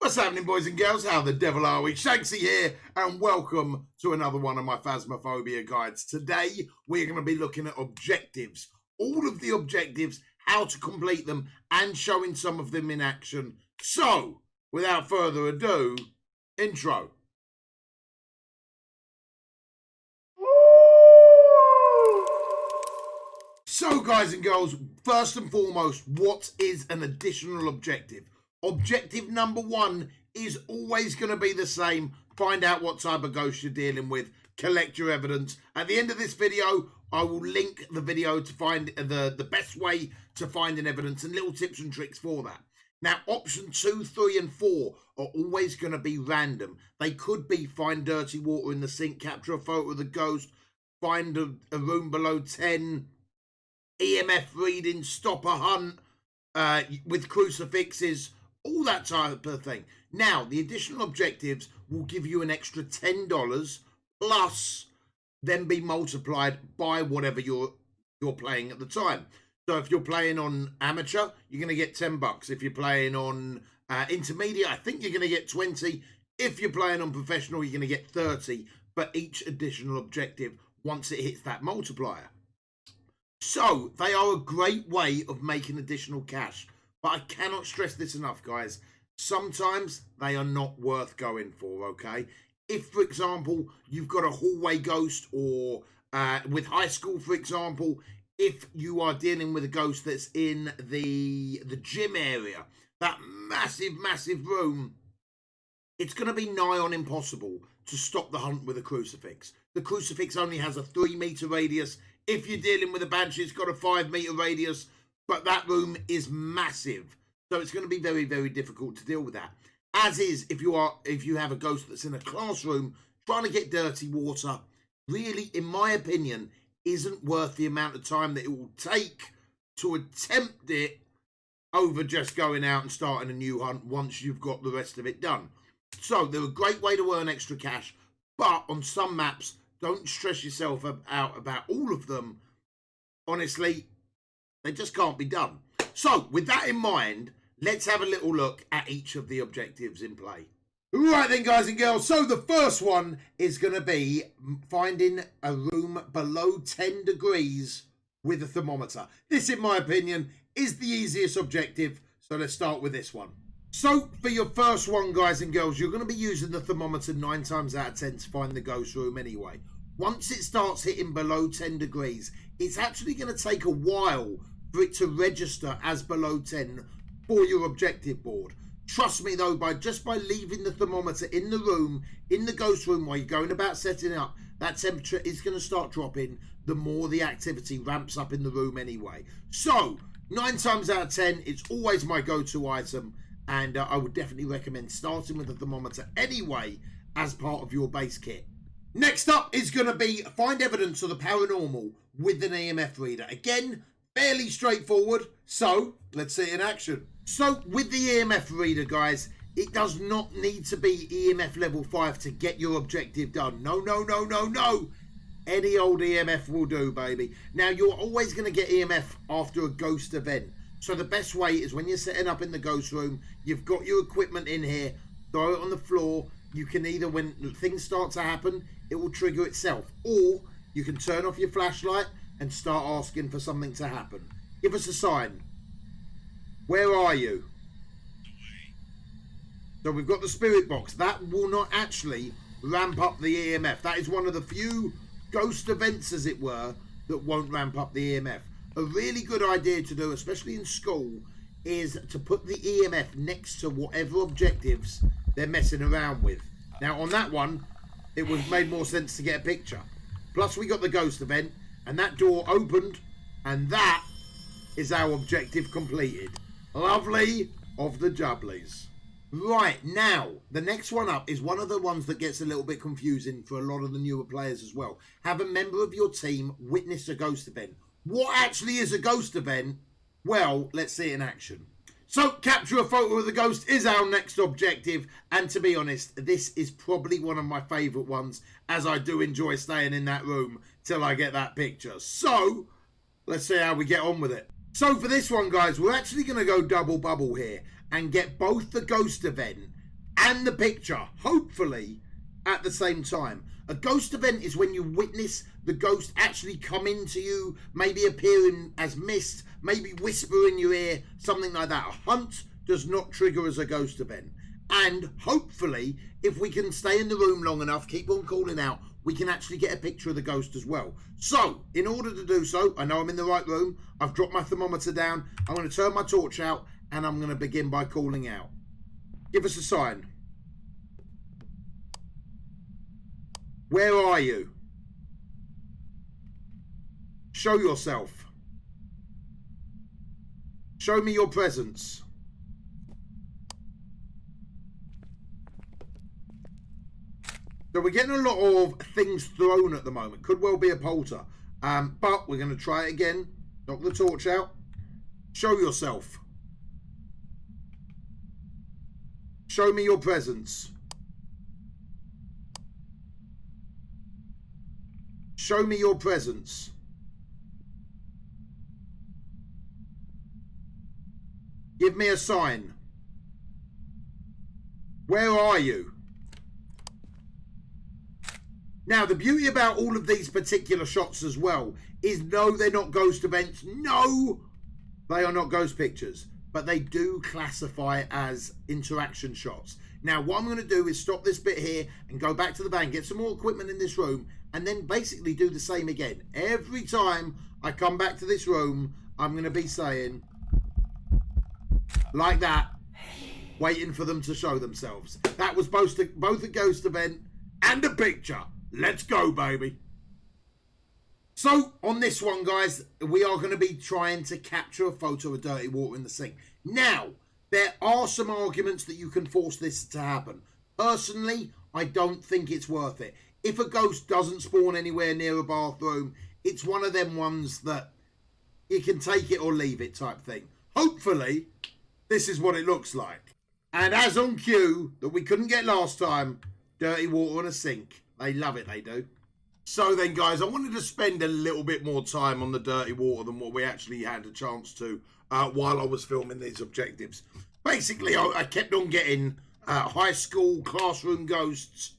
What's happening, boys and girls? How the devil are we? Shanksy here, and welcome to another one of my Phasmophobia guides. Today, we're going to be looking at objectives. All of the objectives, how to complete them, and showing some of them in action. So, without further ado, intro. So, guys and girls, first and foremost, what is an additional objective? Objective number one is always going to be the same. Find out what type of ghost you're dealing with. Collect your evidence. At the end of this video, I will link the video to find the best way to finding evidence and little tips and tricks for that. Now, option 2, 3, and 4 are always going to be random. They could be find dirty water in the sink, capture a photo of the ghost, find a room below 10, EMF reading, stop a hunt with crucifixes, all that type of thing. Now, the additional objectives will give you an extra $10 plus then be multiplied by whatever you're playing at the time. So if you're playing on amateur, you're going to get $10. If you're playing on intermediate, I think you're going to get 20. If you're playing on professional, you're going to get 30 for each additional objective once it hits that multiplier. So they are a great way of making additional cash. But I cannot stress this enough, guys. Sometimes they are not worth going for, okay? If, for example, you've got a hallway ghost or with high school, for example, if you are dealing with a ghost that's in the gym area, that massive room, it's going to be nigh on impossible to stop the hunt with a crucifix. The crucifix only has a 3-meter radius. If you're dealing with a banshee, it's got a 5-meter radius. But that room is massive, so it's going to be very, very difficult to deal with that. As is, if you have a ghost that's in a classroom trying to get dirty water, really, in my opinion, isn't worth the amount of time that it will take to attempt it over just going out and starting a new hunt once you've got the rest of it done. So they're a great way to earn extra cash, but on some maps, don't stress yourself out about all of them. Honestly, they just can't be done. So, with that in mind, let's have a little look at each of the objectives in play. Right then, guys and girls. So, the first one is going to be finding a room below 10 degrees with a thermometer. This, in my opinion, is the easiest objective. So, let's start with this one. So, for your first one, guys and girls, you're going to be using the thermometer 9 times out of 10 to find the ghost room anyway. Once it starts hitting below 10 degrees, it's actually going to take a while for it to register as below 10 for your objective board. Trust me though, just by leaving the thermometer in the room, in the ghost room while you're going about setting up, that temperature is going to start dropping the more the activity ramps up in the room anyway. So, 9 times out of 10, it's always my go-to item, and I would definitely recommend starting with the thermometer anyway as part of your base kit. Next up is going to be find evidence of the paranormal with an EMF reader. Again, fairly straightforward, so let's see it in action. So with the EMF reader, guys, it does not need to be EMF level 5 to get your objective done. No. Any old EMF will do, baby. Now, you're always going to get EMF after a ghost event. So the best way is when you're setting up in the ghost room, you've got your equipment in here, throw it on the floor. You can either, when things start to happen, it will trigger itself, or you can turn off your flashlight and start asking for something to happen. Give us a sign. Where are you? So we've got the spirit box. That will not actually ramp up the EMF. That is one of the few ghost events, as it were, that won't ramp up the EMF. A really good idea to do, especially in school, is to put the EMF next to whatever objectives they're messing around with. Now, on that one, it was made more sense to get a picture. Plus, we got the ghost event, and that door opened, and that is our objective completed. Lovely of the jubblies. Right, now, the next one up is one of the ones that gets a little bit confusing for a lot of the newer players as well. Have a member of your team witness a ghost event. What actually is a ghost event? Well, let's see it in action. So, capture a photo of the ghost is our next objective, and to be honest, this is probably one of my favourite ones, as I do enjoy staying in that room till I get that picture. So, let's see how we get on with it. So, for this one, guys, we're actually going to go double bubble here, and get both the ghost event and the picture, hopefully at the same time. A ghost event is when you witness the ghost actually come into you, maybe appearing as mist, maybe whisper in your ear, something like that. A hunt does not trigger as a ghost event. And hopefully, if we can stay in the room long enough, keep on calling out, we can actually get a picture of the ghost as well. So, in order to do so, I know I'm in the right room. I've dropped my thermometer down. I'm going to turn my torch out, and I'm going to begin by calling out. Give us a sign. Where are you? Show yourself. Show me your presence. So we're getting a lot of things thrown at the moment. Could well be a polter. But we're going to try it again. Knock the torch out. Show yourself. Show me your presence. Show me your presence. Give me a sign. Where are you? Now, the beauty about all of these particular shots as well is no, they're not ghost events. No, they are not ghost pictures. But they do classify as interaction shots. Now, what I'm going to do is stop this bit here and go back to the van, get some more equipment in this room, and then basically do the same again. Every time I come back to this room, I'm going to be saying, like that, waiting for them to show themselves. That was both a ghost event and a picture. Let's go, baby. So, on this one, guys, we are going to be trying to capture a photo of dirty water in the sink. Now, there are some arguments that you can force this to happen. Personally, I don't think it's worth it. If a ghost doesn't spawn anywhere near a bathroom, it's one of them ones that you can take it or leave it type thing. Hopefully, this is what it looks like. And as on cue, that we couldn't get last time, dirty water in a sink. They love it, they do. So then, guys, I wanted to spend a little bit more time on the dirty water than what we actually had a chance to while I was filming these objectives. Basically, I kept on getting high school classroom ghosts,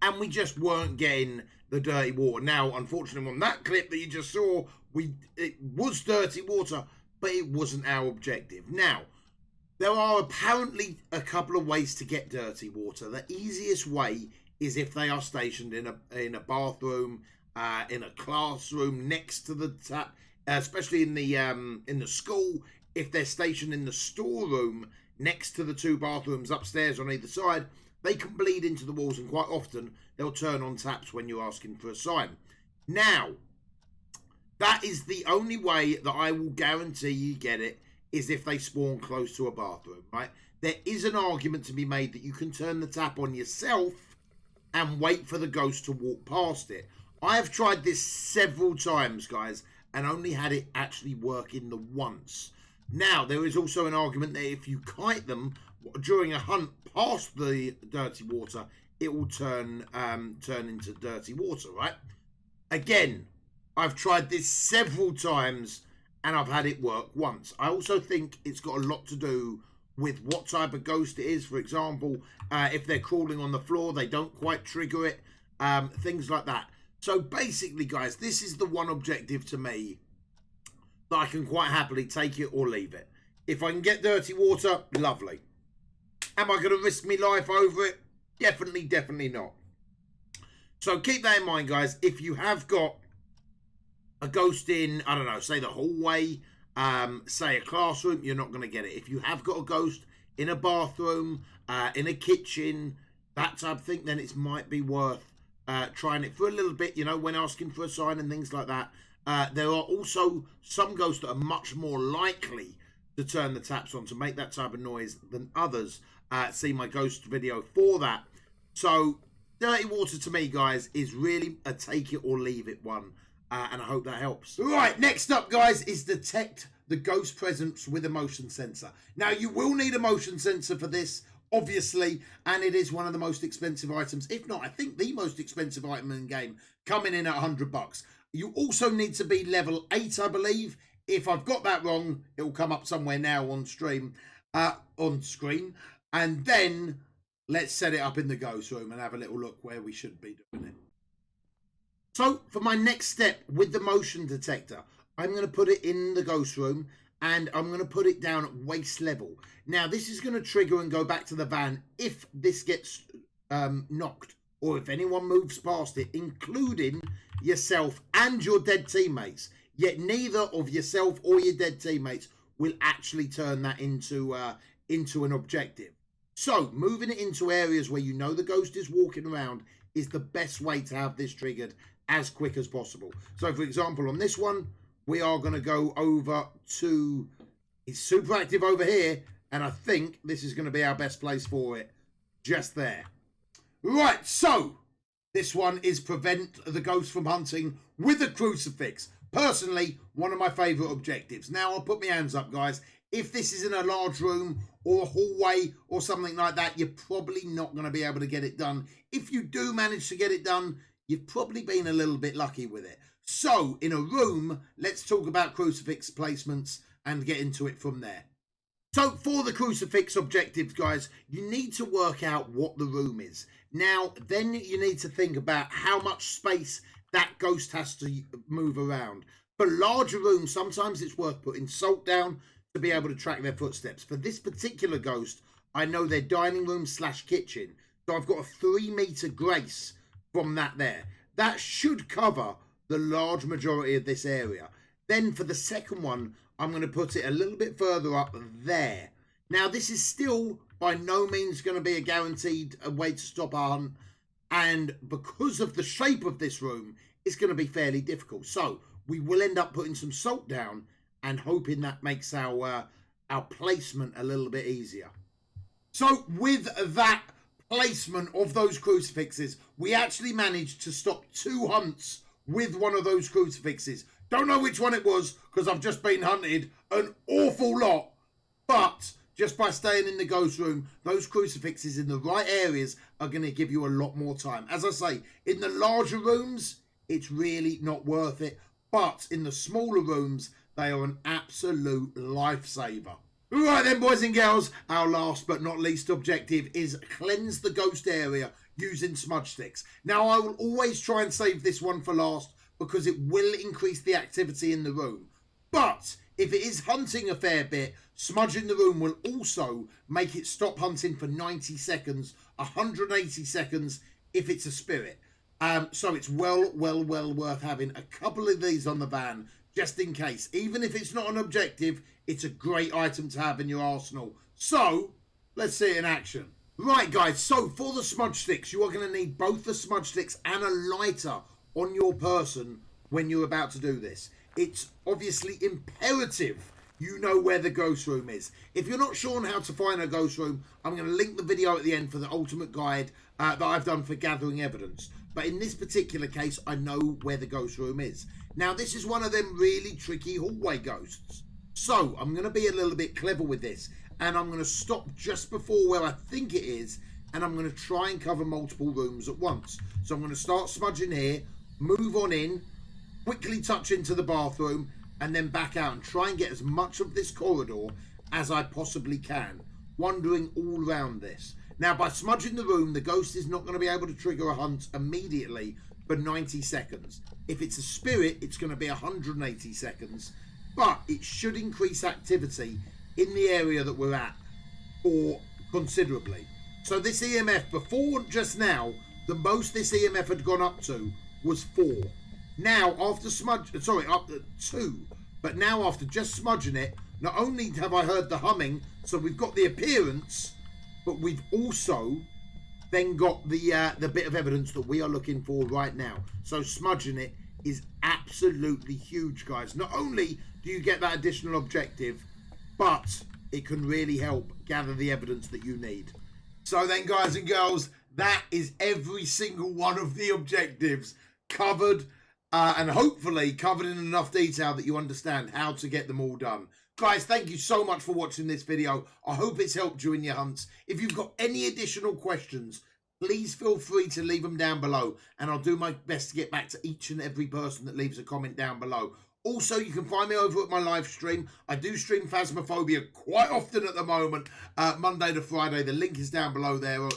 and we just weren't getting the dirty water. Now, unfortunately, on that clip that you just saw, it was dirty water, but it wasn't our objective. Now, there are apparently a couple of ways to get dirty water. The easiest way is if they are stationed in a bathroom, in a classroom, next to the tap, especially in the school. If they're stationed in the storeroom next to the two bathrooms upstairs on either side, they can bleed into the walls, and quite often they'll turn on taps when you're asking for a sign. Now, that is the only way that I will guarantee you get it, is if they spawn close to a bathroom, right? There is an argument to be made that you can turn the tap on yourself and wait for the ghost to walk past it. I have tried this several times, guys, and only had it actually work in the once. Now, there is also an argument that if you kite them during a hunt past the dirty water, it will turn into dirty water, right? Again, I've tried this several times and I've had it work once. I also think it's got a lot to do with what type of ghost it is. For example, if they're crawling on the floor, they don't quite trigger it, things like that. So basically, guys, this is the one objective to me that I can quite happily take it or leave it. If I can get dirty water, lovely. Am I going to risk my life over it? Definitely, definitely not. So keep that in mind, guys. If you have got a ghost in, I don't know, say the hallway, say a classroom, you're not going to get it. If you have got a ghost in a bathroom, in a kitchen, that type of thing, then it might be worth trying it for a little bit, you know, when asking for a sign and things like that. There are also some ghosts that are much more likely to turn the taps on to make that type of noise than others. See my ghost video for that. So dirty water to me, guys, is really a take it or leave it one. And I hope that helps. Right, next up, guys, is detect the ghost presence with a motion sensor. Now, you will need a motion sensor for this, obviously, and it is one of the most expensive items, if not, I think the most expensive item in the game, coming in at $100. You also need to be level 8, I believe. If I've got that wrong, it will come up somewhere now on stream, on screen. And then let's set it up in the ghost room and have a little look where we should be doing it. So for my next step with the motion detector, I'm going to put it in the ghost room and I'm going to put it down at waist level. Now this is going to trigger and go back to the van if this gets knocked or if anyone moves past it, including yourself and your dead teammates. Yet neither of yourself or your dead teammates will actually turn that into an objective. So moving it into areas where you know the ghost is walking around is the best way to have this triggered as quick as possible. So for example, on this one, we are going to go over to, it's super active over here, and I think this is going to be our best place for it, just there. Right, so this one is prevent the ghost from hunting with a crucifix. Personally, one of my favourite objectives. Now, I'll put my hands up, guys. If this is in a large room or a hallway or something like that, you're probably not going to be able to get it done. If you do manage to get it done, you've probably been a little bit lucky with it. So, in a room, let's talk about crucifix placements and get into it from there. So, for the crucifix objectives, guys, you need to work out what the room is. Now, then you need to think about how much space that ghost has to move around. For larger rooms, sometimes it's worth putting salt down to be able to track their footsteps. For this particular ghost, I know their dining room / kitchen. So I've got a 3-meter grace from that there. That should cover the large majority of this area. Then for the second one, I'm going to put it a little bit further up there. Now, this is still by no means going to be a guaranteed way to stop our hunt. And because of the shape of this room, it's going to be fairly difficult. So we will end up putting some salt down and hoping that makes our placement a little bit easier. So with that placement of those crucifixes, we actually managed to stop 2 hunts with one of those crucifixes. Don't know which one it was because I've just been hunted an awful lot, but just by staying in the ghost room, those crucifixes in the right areas are going to give you a lot more time. As I say, in the larger rooms, it's really not worth it, but in the smaller rooms, they are an absolute lifesaver. Right then, boys and girls, our last but not least objective is cleanse the ghost area using smudge sticks. Now, I will always try and save this one for last because it will increase the activity in the room. But if it is hunting a fair bit, smudging the room will also make it stop hunting for 90 seconds, 180 seconds if it's a spirit. So it's well worth having a couple of these on the van just in case. Even if it's not an objective, it's a great item to have in your arsenal. So let's see it in action. Right, guys, so for the smudge sticks, you are going to need both the smudge sticks and a lighter on your person when you're about to do this. It's obviously imperative you know where the ghost room is. If you're not sure on how to find a ghost room, I'm going to link the video at the end for the ultimate guide that I've done for gathering evidence. But in this particular case, I know where the ghost room is. Now, this is one of them really tricky hallway ghosts. So I'm going to be a little bit clever with this. And I'm going to stop just before where I think it is. And I'm going to try and cover multiple rooms at once. So I'm going to start smudging here, move on in, quickly touch into the bathroom, and then back out and try and get as much of this corridor as I possibly can, wandering all around this. Now, by smudging the room, the ghost is not going to be able to trigger a hunt immediately for 90 seconds. If it's a spirit, it's going to be 180 seconds, but it should increase activity in the area that we're at or considerably. So this EMF, before just now, the most this EMF had gone up to was 4. Now, after up to 2, but now after just smudging it, not only have I heard the humming, so we've got the appearance, but we've also then got the bit of evidence that we are looking for right now. So smudging it is absolutely huge, guys. Not only do you get that additional objective, but it can really help gather the evidence that you need. So then, guys and girls, that is every single one of the objectives covered. And hopefully covered in enough detail that you understand how to get them all done. Guys, thank you so much for watching this video. I hope it's helped you in your hunts. If you've got any additional questions, please feel free to leave them down below. And I'll do my best to get back to each and every person that leaves a comment down below. Also, you can find me over at my live stream. I do stream Phasmophobia quite often at the moment, Monday to Friday. The link is down below there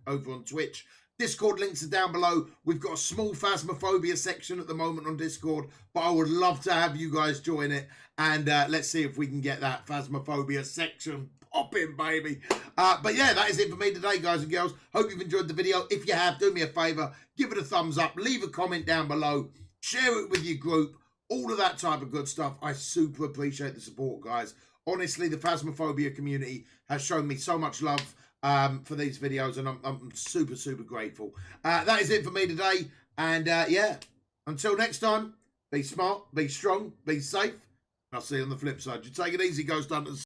over on Twitch. Discord links are down below. We've got a small Phasmophobia section at the moment on Discord, but I would love to have you guys join it. And let's see if we can get that Phasmophobia section popping, baby. But yeah, that is it for me today, guys and girls. Hope you've enjoyed the video. If you have, do me a favor, give it a thumbs up, leave a comment down below, share it with your group, all of that type of good stuff. I super appreciate the support, guys. Honestly, the Phasmophobia community has shown me so much love for these videos, and I'm super, super grateful. That is it for me today. And yeah, until next time, be smart, be strong, be safe. I'll see you on the flip side. You take it easy, Ghost Hunters.